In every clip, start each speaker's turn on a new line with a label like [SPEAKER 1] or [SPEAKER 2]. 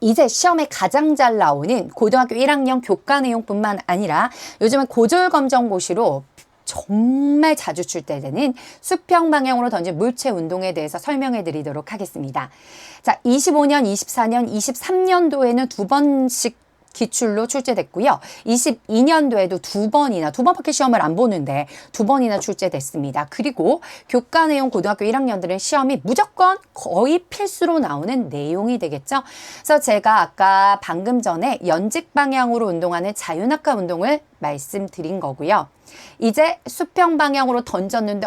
[SPEAKER 1] 이제 시험에 가장 잘 나오는 고등학교 1학년 교과 내용뿐만 아니라 요즘은 고졸검정고시로 정말 자주 출제되는 수평 방향으로 던진 물체 운동에 대해서 설명해 드리도록 하겠습니다. 자, 25년, 24년, 23년도에는 두 번씩 기출로 출제됐고요. 22년도에도 두 번밖에 시험을 안 보는데 두 번이나 출제됐습니다. 그리고 교과 내용 고등학교 1학년들은 시험이 무조건 거의 필수로 나오는 내용이 되겠죠. 그래서 제가 아까 방금 전에 연직 방향으로 운동하는 자유낙하 운동을 말씀드린 거고요. 이제 수평 방향으로 던졌는데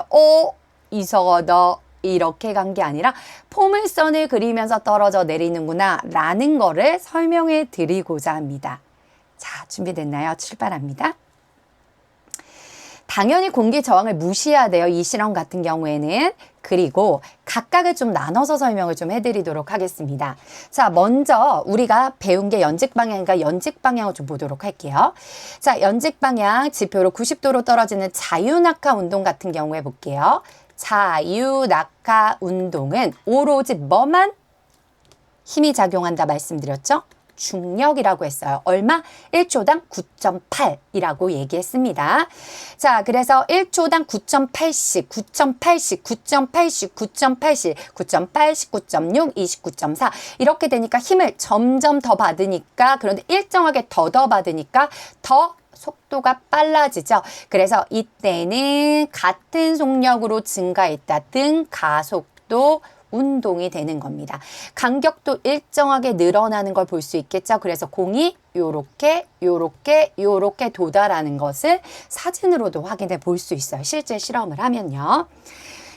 [SPEAKER 1] 이상하다. 이렇게 간 게 아니라 포물선을 그리면서 떨어져 내리는구나 라는 거를 설명해 드리고자 합니다. 자, 준비됐나요? 출발합니다. 당연히 공기 저항을 무시해야 돼요. 이 실험 같은 경우에는. 그리고 각각을 좀 나눠서 설명을 좀 해드리도록 하겠습니다. 자, 먼저 우리가 배운 게 연직 방향이니까 연직 방향을 좀 보도록 할게요. 자, 연직 방향 지표로 90도로 떨어지는 자유낙하 운동 같은 경우에 볼게요. 자유낙하 운동은 오로지 뭐만 힘이 작용한다 말씀드렸죠? 중력이라고 했어요. 얼마? 1초당 9.8이라고 얘기했습니다. 자, 그래서 1초당 9.8씩, 9.8씩, 9.8씩, 9.8씩, 9.8씩, 9.6, 29.4 이렇게 되니까 힘을 점점 더 받으니까 그런데 일정하게 더 받으니까 더 속도가 빨라지죠. 그래서 이때는 같은 속력으로 증가했다. 등가속도 운동이 되는 겁니다. 간격도 일정하게 늘어나는 걸 볼 수 있겠죠. 그래서 공이 요렇게 도달하는 것을 사진으로도 확인해 볼 수 있어요. 실제 실험을 하면요.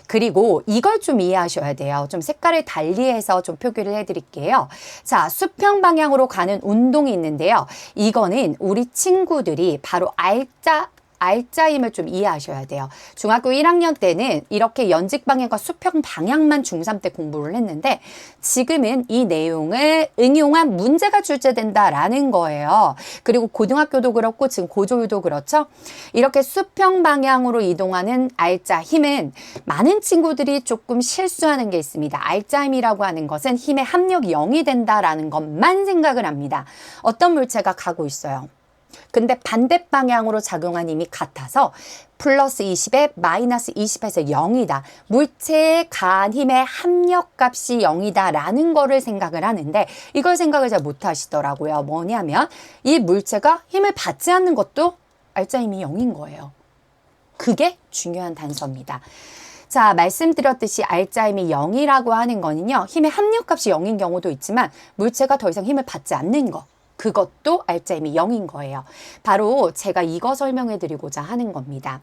[SPEAKER 1] 그리고 이걸 좀 이해하셔야 돼요. 좀 색깔을 달리해서 좀 표기를 해드릴게요. 자, 수평 방향으로 가는 운동이 있는데요. 이거는 우리 친구들이 바로 알짜임을 좀 이해하셔야 돼요. 중학교 1학년 때는 이렇게 연직 방향과 수평 방향만 중3 때 공부를 했는데 지금은 이 내용을 응용한 문제가 출제된다라는 거예요. 그리고 고등학교도 그렇고 지금 고졸도 그렇죠. 이렇게 수평 방향으로 이동하는 알짜 힘은 많은 친구들이 조금 실수하는 게 있습니다. 알짜힘이라고 하는 것은 힘의 합력이 0이 된다라는 것만 생각을 합니다. 어떤 물체가 가고 있어요. 근데 반대 방향으로 작용한 힘이 같아서 플러스 20에 마이너스 20에서 0이다. 물체에 가한 힘의 합력값이 0이다 라는 거를 생각을 하는데 이걸 생각을 잘 못하시더라고요. 뭐냐면 이 물체가 힘을 받지 않는 것도 알짜힘이 0인 거예요. 그게 중요한 단서입니다. 자, 말씀드렸듯이 알짜힘이 0이라고 하는 거는요. 힘의 합력값이 0인 경우도 있지만 물체가 더 이상 힘을 받지 않는 거. 그것도 알짜힘이 0인 거예요. 바로 제가 이거 설명해 드리고자 하는 겁니다.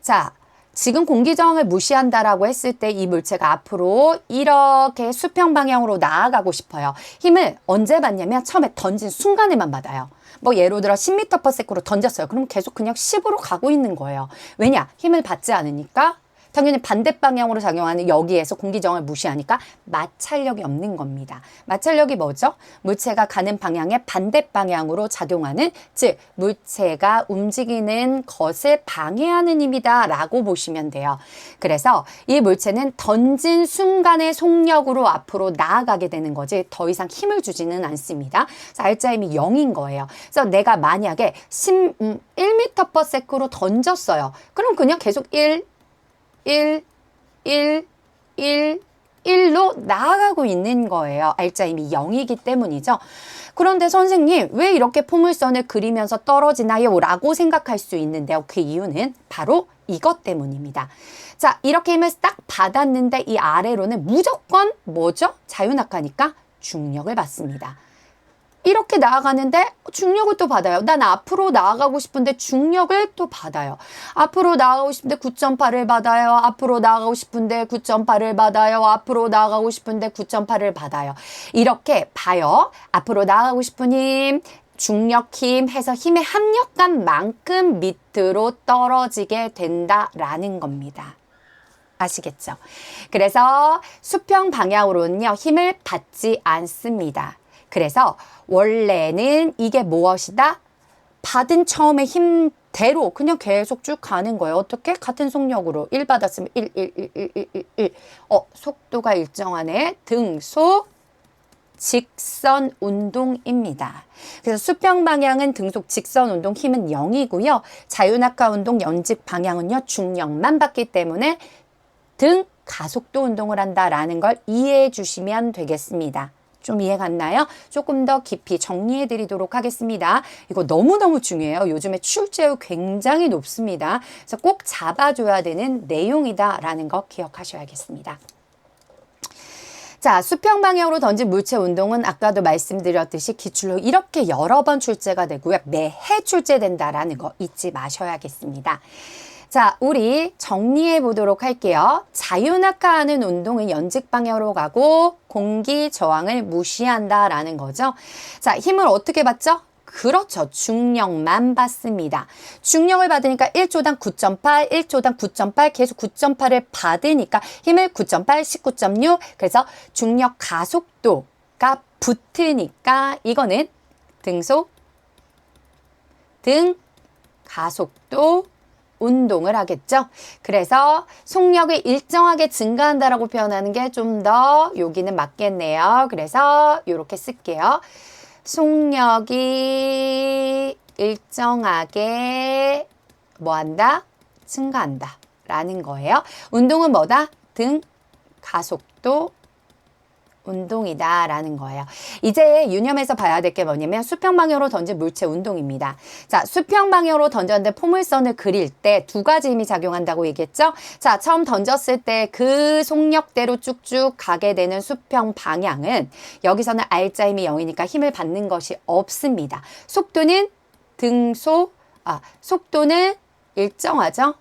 [SPEAKER 1] 자, 지금 공기 저항을 무시한다라고 했을 때 이 물체가 앞으로 이렇게 수평 방향으로 나아가고 싶어요. 힘을 언제 받냐면 처음에 던진 순간에만 받아요. 뭐 예로 들어 10m/s로 던졌어요. 그럼 계속 그냥 10으로 가고 있는 거예요. 왜냐? 힘을 받지 않으니까 당연히 반대 방향으로 작용하는 여기에서 공기저항을 무시하니까 마찰력이 없는 겁니다. 마찰력이 뭐죠? 물체가 가는 방향의 반대 방향으로 작용하는, 즉 물체가 움직이는 것을 방해하는 힘이다 라고 보시면 돼요. 그래서 이 물체는 던진 순간의 속력으로 앞으로 나아가게 되는 거지 더 이상 힘을 주지는 않습니다. 그래서 알짜힘이 0인 거예요. 그래서 내가 만약에 1m/s로 던졌어요. 그럼 그냥 계속 1로 나아가고 있는 거예요. 알짜힘이 0이기 때문이죠. 그런데 선생님 왜 이렇게 포물선을 그리면서 떨어지나요? 라고 생각할 수 있는데요. 그 이유는 바로 이것 때문입니다. 자, 이렇게 힘을 딱 받았는데 이 아래로는 무조건 뭐죠? 자유낙하니까 중력을 받습니다. 이렇게 나아가는데 중력을 또 받아요. 난 앞으로 나아가고 싶은데 중력을 또 받아요. 앞으로 나아가고 싶은데 9.8을 받아요. 앞으로 나아가고 싶은데 9.8을 받아요. 앞으로 나아가고 싶은데 9.8을 받아요. 이렇게 봐요. 앞으로 나아가고 싶은 힘, 중력 힘 해서 힘의 합력감만큼 밑으로 떨어지게 된다라는 겁니다. 아시겠죠? 그래서 수평 방향으로는요, 힘을 받지 않습니다. 그래서 원래는 이게 무엇이다? 받은 처음에 힘대로 그냥 계속 쭉 가는 거예요. 어떻게? 같은 속력으로 1 받았으면 1. 속도가 일정하네. 등속 직선 운동입니다. 그래서 수평 방향은 등속 직선 운동 힘은 0이고요. 자유낙하 운동 연직 방향은요, 중력만 받기 때문에 등 가속도 운동을 한다라는 걸 이해해 주시면 되겠습니다. 좀 이해 갔나요? 조금 더 깊이 정리해 드리도록 하겠습니다. 이거 너무너무 중요해요. 요즘에 출제율 굉장히 높습니다. 그래서 꼭 잡아줘야 되는 내용이다라는 거 기억하셔야겠습니다. 자, 수평 방향으로 던진 물체 운동은 아까도 말씀드렸듯이 기출로 이렇게 여러 번 출제가 되고요. 매해 출제된다라는 거 잊지 마셔야겠습니다. 자, 우리 정리해 보도록 할게요. 자유낙하하는 운동은 연직 방향으로 가고 공기 저항을 무시한다라는 거죠. 자, 힘을 어떻게 받죠? 그렇죠. 중력만 받습니다. 중력을 받으니까 1초당 9.8, 1초당 9.8, 계속 9.8을 받으니까 힘을 9.8, 19.6. 그래서 중력 가속도가 붙으니까 이거는 등속, 등 가속도 운동을 하겠죠. 그래서 속력이 일정하게 증가한다라고 표현하는 게 좀 더 여기는 맞겠네요. 그래서 이렇게 쓸게요. 속력이 일정하게 뭐한다? 증가한다 라는 거예요. 운동은 뭐다? 등 가속도 운동이다 라는 거예요. 이제 유념해서 봐야 될 게 뭐냐면 수평 방향으로 던진 물체 운동입니다. 자, 수평 방향으로 던졌는데 포물선을 그릴 때 두 가지 힘이 작용한다고 얘기했죠. 자, 처음 던졌을 때 그 속력대로 쭉쭉 가게 되는 수평 방향은 여기서는 R자 힘이 0이니까 힘을 받는 것이 없습니다. 속도는 속도는 일정하죠.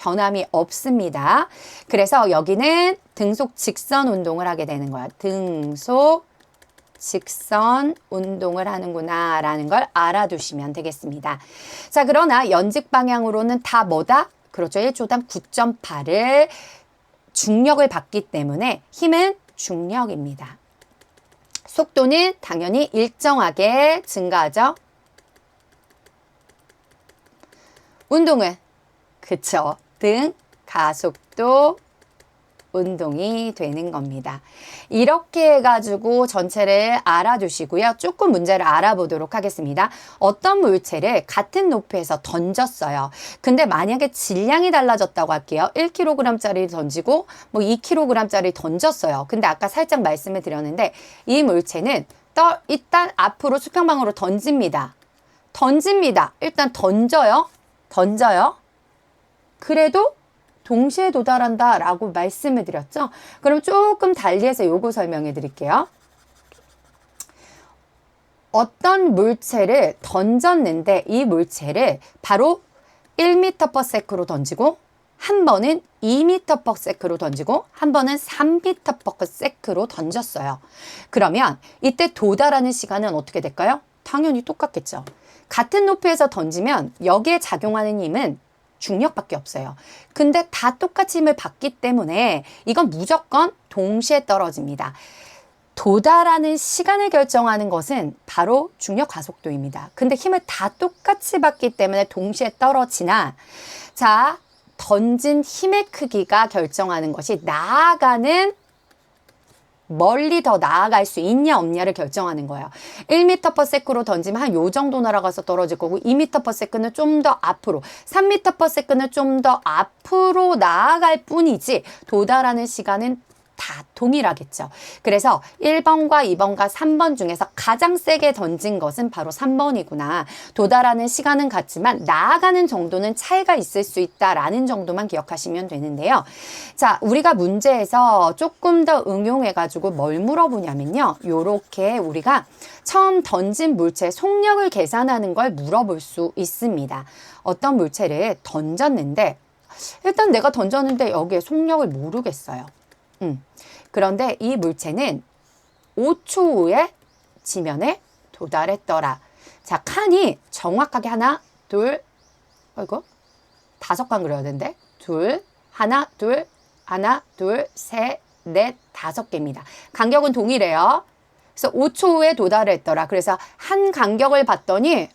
[SPEAKER 1] 변함이 없습니다. 그래서 여기는 등속 직선 운동을 하게 되는 거야. 등속 직선 운동을 하는구나 라는 걸 알아두시면 되겠습니다. 자, 그러나 연직 방향으로는 다 뭐다? 그렇죠. 1초당 9.8을 중력을 받기 때문에 힘은 중력입니다. 속도는 당연히 일정하게 증가하죠. 운동은 그쵸. 등 가속도 운동이 되는 겁니다. 이렇게 해가지고 전체를 알아두시고요. 조금 문제를 알아보도록 하겠습니다. 어떤 물체를 같은 높이에서 던졌어요. 근데 만약에 질량이 달라졌다고 할게요. 1kg짜리 던지고 뭐 2kg짜리 던졌어요. 근데 아까 살짝 말씀을 드렸는데 이 물체는 일단 앞으로 수평방으로 던집니다. 일단 던져요. 그래도 동시에 도달한다 라고 말씀을 드렸죠. 그럼 조금 달리해서 요거 설명해 드릴게요. 어떤 물체를 던졌는데 이 물체를 바로 1m/s로 던지고 한 번은 2m/s로 던지고 한 번은 3m/s로 던졌어요. 그러면 이때 도달하는 시간은 어떻게 될까요? 당연히 똑같겠죠. 같은 높이에서 던지면 여기에 작용하는 힘은 중력밖에 없어요. 근데 다 똑같이 힘을 받기 때문에 이건 무조건 동시에 떨어집니다. 도달하는 시간을 결정하는 것은 바로 중력 가속도입니다. 근데 힘을 다 똑같이 받기 때문에 동시에 떨어지나, 자, 던진 힘의 크기가 결정하는 것이 멀리 더 나아갈 수 있냐 없냐를 결정하는 거예요. 1m/s로 던지면 한 요 정도 날아가서 떨어질 거고 2m/s는 좀 더 앞으로, 3m/s는 좀 더 앞으로 나아갈 뿐이지 도달하는 시간은 다 동일하겠죠. 그래서 1번과 2번과 3번 중에서 가장 세게 던진 것은 바로 3번이구나. 도달하는 시간은 같지만 나아가는 정도는 차이가 있을 수 있다라는 정도만 기억하시면 되는데요. 자, 우리가 문제에서 조금 더 응용해가지고 뭘 물어보냐면요. 요렇게 우리가 처음 던진 물체의 속력을 계산하는 걸 물어볼 수 있습니다. 어떤 물체를 던졌는데 일단 내가 던졌는데 여기에 속력을 모르겠어요. 그런데 이 물체는 5초 후에 지면에 도달했더라. 자, 칸이 정확하게 하나, 둘, 다섯 칸 그려야 되는데 하나, 둘, 셋, 넷, 5개입니다. 간격은 동일해요. 그래서 5초 후에 도달했더라. 그래서 한 간격을 봤더니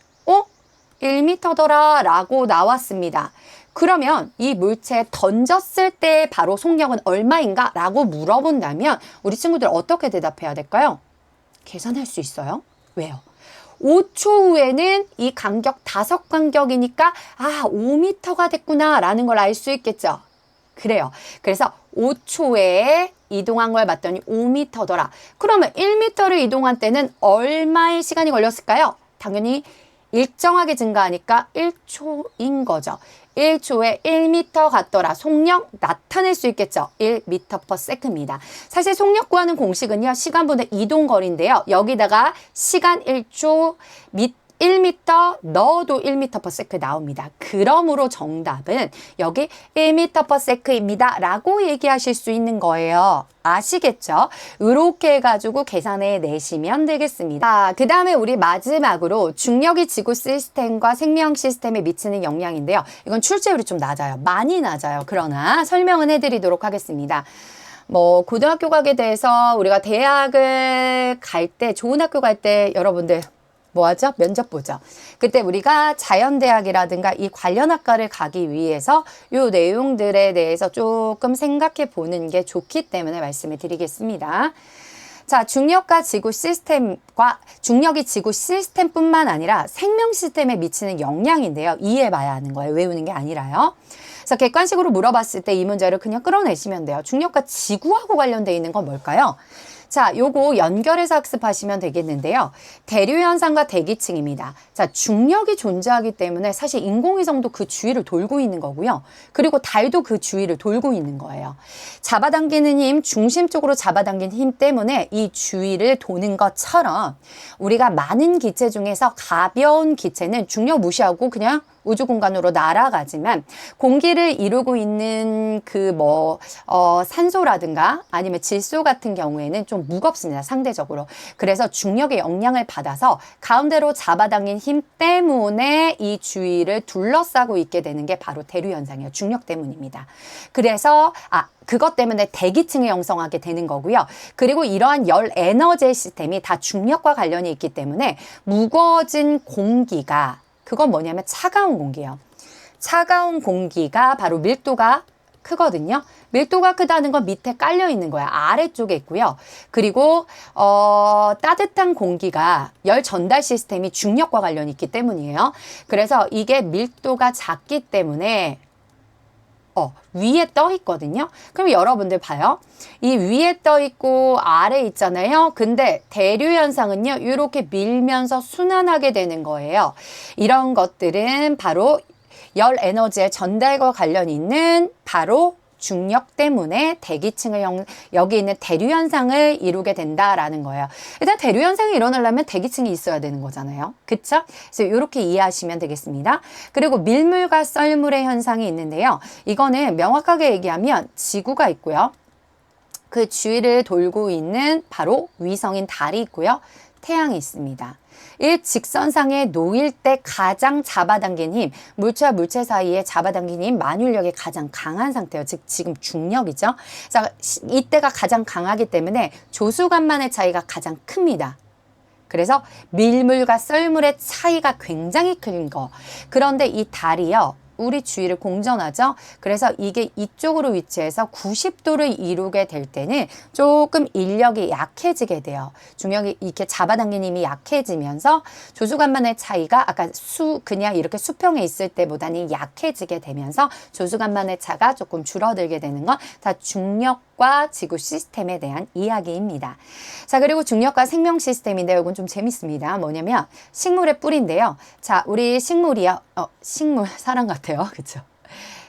[SPEAKER 1] 1m더라 라고 나왔습니다. 그러면 이 물체 던졌을 때 바로 속력은 얼마인가? 라고 물어본다면 우리 친구들 어떻게 대답해야 될까요? 계산할 수 있어요. 왜요? 5초 후에는 이 간격 5간격이니까 5m가 됐구나 라는 걸 알 수 있겠죠. 그래요. 그래서 5초에 이동한 걸 봤더니 5m더라. 그러면 1m를 이동한 때는 얼마의 시간이 걸렸을까요? 당연히 일정하게 증가하니까 1초인 거죠. 1초에 1m 같더라. 속력 나타낼 수 있겠죠. 1m/s입니다. 사실 속력 구하는 공식은요. 시간분의 이동거리인데요. 여기다가 시간 1초, 1m 넣어도 1m/s 나옵니다. 그러므로 정답은 여기 1m/s입니다. 라고 얘기하실 수 있는 거예요. 아시겠죠? 이렇게 해가지고 계산해 내시면 되겠습니다. 그 다음에 우리 마지막으로 중력이 지구 시스템과 생명 시스템에 미치는 영향인데요. 이건 출제율이 좀 낮아요. 많이 낮아요. 그러나 설명은 해드리도록 하겠습니다. 고등학교 가게 돼서 우리가 대학을 갈 때, 좋은 학교 갈 때 여러분들 뭐 하죠? 면접 보죠. 그때 우리가 자연대학이라든가 이 관련 학과를 가기 위해서 이 내용들에 대해서 조금 생각해 보는 게 좋기 때문에 말씀을 드리겠습니다. 자, 중력이 지구 시스템뿐만 아니라 생명 시스템에 미치는 영향인데요. 이해해봐야 하는 거예요. 외우는 게 아니라요. 그래서 객관식으로 물어봤을 때 이 문제를 그냥 끌어내시면 돼요. 중력과 지구하고 관련되어 있는 건 뭘까요? 자, 요거 연결해서 학습하시면 되겠는데요. 대류현상과 대기층입니다. 자, 중력이 존재하기 때문에 사실 인공위성도 그 주위를 돌고 있는 거고요. 그리고 달도 그 주위를 돌고 있는 거예요. 잡아당기는 힘, 중심 쪽으로 잡아당기는 힘 때문에 이 주위를 도는 것처럼 우리가 많은 기체 중에서 가벼운 기체는 중력 무시하고 그냥 우주 공간으로 날아가지만 공기를 이루고 있는 산소라든가 아니면 질소 같은 경우에는 좀 무겁습니다. 상대적으로. 그래서 중력의 영향을 받아서 가운데로 잡아당긴 힘 때문에 이 주위를 둘러싸고 있게 되는 게 바로 대류현상이에요. 중력 때문입니다. 그래서 그것 때문에 대기층을 형성하게 되는 거고요. 그리고 이러한 열 에너지 시스템이 다 중력과 관련이 있기 때문에 무거워진 공기가 그건 뭐냐면 차가운 공기예요. 차가운 공기가 바로 밀도가 크거든요. 밀도가 크다는 건 밑에 깔려 있는 거야. 아래쪽에 있고요. 그리고 따뜻한 공기가 열 전달 시스템이 중력과 관련이 있기 때문이에요. 그래서 이게 밀도가 작기 때문에 위에 떠 있거든요. 그럼 여러분들 봐요. 이 위에 떠 있고 아래 있잖아요. 근데 대류 현상은요. 이렇게 밀면서 순환하게 되는 거예요. 이런 것들은 바로 열 에너지의 전달과 관련이 있는 바로 중력 때문에 대기층을 여기 있는 대류 현상을 이루게 된다라는 거예요. 일단 대류 현상이 일어나려면 대기층이 있어야 되는 거잖아요. 그쵸? 그래서 이렇게 이해하시면 되겠습니다. 그리고 밀물과 썰물의 현상이 있는데요. 이거는 명확하게 얘기하면 지구가 있고요. 그 주위를 돌고 있는 바로 위성인 달이 있고요. 태양이 있습니다. 일직선상에 놓일 때 가장 잡아당긴 힘, 물체와 물체 사이에 잡아당긴 힘, 만율력이 가장 강한 상태예요. 즉 지금 중력이죠. 자, 이때가 가장 강하기 때문에 조수간만의 차이가 가장 큽니다. 그래서 밀물과 썰물의 차이가 굉장히 큰 거. 그런데 이 달이요. 우리 주위를 공전하죠. 그래서 이게 이쪽으로 위치해서 90도를 이루게 될 때는 조금 인력이 약해지게 돼요. 중력이 이렇게 잡아당기는 힘이 약해지면서 조수간만의 차이가 아까 그냥 이렇게 수평에 있을 때보다는 약해지게 되면서 조수간만의 차가 조금 줄어들게 되는 건 다 중력과 지구 시스템에 대한 이야기입니다. 자, 그리고 중력과 생명 시스템인데 이건 좀 재밌습니다. 뭐냐면 식물의 뿌리인데요. 자, 우리 식물이요. 식물 사람 같아요. 그쵸?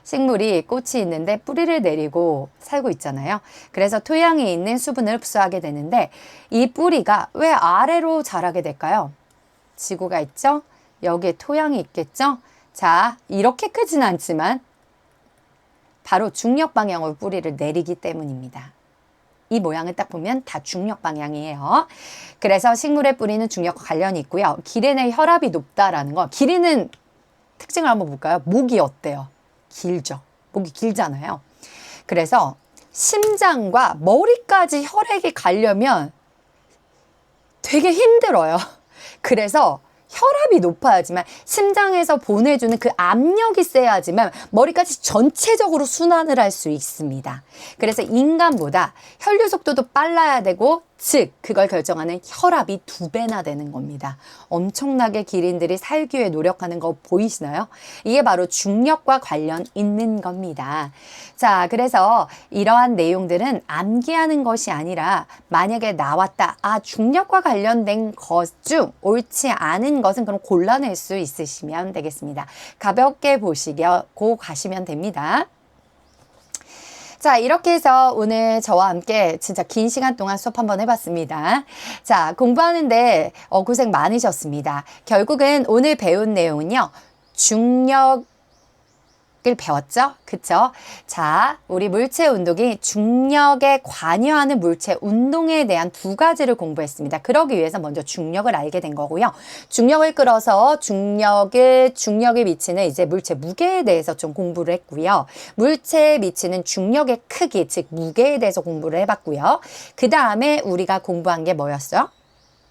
[SPEAKER 1] 식물이 꽃이 있는데 뿌리를 내리고 살고 있잖아요. 그래서 토양에 있는 수분을 흡수하게 되는데 이 뿌리가 왜 아래로 자라게 될까요? 지구가 있죠? 여기에 토양이 있겠죠? 자, 이렇게 크진 않지만 바로 중력 방향으로 뿌리를 내리기 때문입니다. 이 모양을 딱 보면 다 중력 방향이에요. 그래서 식물의 뿌리는 중력과 관련이 있고요. 기린의 혈압이 높다라는 거. 기린은 특징을 한번 볼까요? 목이 어때요? 길죠. 목이 길잖아요. 그래서 심장과 머리까지 혈액이 가려면 되게 힘들어요. 그래서 혈압이 높아야지만 심장에서 보내주는 그 압력이 세야지만 머리까지 전체적으로 순환을 할 수 있습니다. 그래서 인간보다 혈류 속도도 빨라야 되고 즉 그걸 결정하는 혈압이 2배나 되는 겁니다. 엄청나게 기린들이 살기 위해 노력하는 거 보이시나요? 이게 바로 중력과 관련 있는 겁니다. 자, 그래서 이러한 내용들은 암기하는 것이 아니라 만약에 나왔다. 중력과 관련된 것 중 옳지 않은 것은 그럼 골라낼 수 있으시면 되겠습니다. 가볍게 보시고 가시면 됩니다. 자, 이렇게 해서 오늘 저와 함께 진짜 긴 시간 동안 수업 한번 해봤습니다. 자, 공부하는데 고생 많으셨습니다. 결국은 오늘 배운 내용은요. 중력을 배웠죠? 그쵸? 자, 우리 물체 운동이 중력에 관여하는 물체 운동에 대한 2가지를 공부했습니다. 그러기 위해서 먼저 중력을 알게 된 거고요. 중력을 끌어서 중력이 미치는 이제 물체 무게에 대해서 좀 공부를 했고요. 물체에 미치는 중력의 크기, 즉 무게에 대해서 공부를 해봤고요. 그 다음에 우리가 공부한 게 뭐였어요?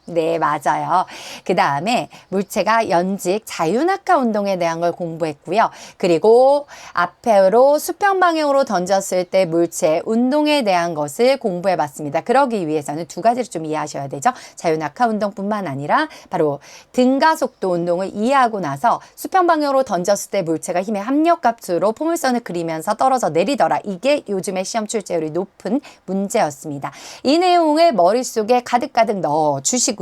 [SPEAKER 1] 네, 맞아요. 그 다음에 물체가 연직 자유낙하 운동에 대한 걸 공부했고요. 그리고 앞으로 수평 방향으로 던졌을 때 물체 운동에 대한 것을 공부해 봤습니다. 그러기 위해서는 2가지를 좀 이해하셔야 되죠. 자유낙하 운동뿐만 아니라 바로 등가속도 운동을 이해하고 나서 수평 방향으로 던졌을 때 물체가 힘의 합력값으로 포물선을 그리면서 떨어져 내리더라. 이게 요즘에 시험 출제율이 높은 문제였습니다. 이 내용을 머릿속에 가득가득 넣어 주시고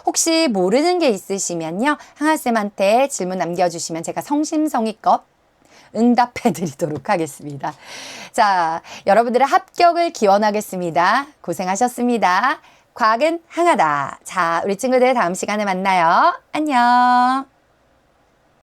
[SPEAKER 1] 혹시 모르는 게 있으시면요. 항아쌤한테 질문 남겨주시면 제가 성심성의껏 응답해 드리도록 하겠습니다. 자, 여러분들의 합격을 기원하겠습니다. 고생하셨습니다. 과학은 항하다. 자, 우리 친구들 다음 시간에 만나요. 안녕.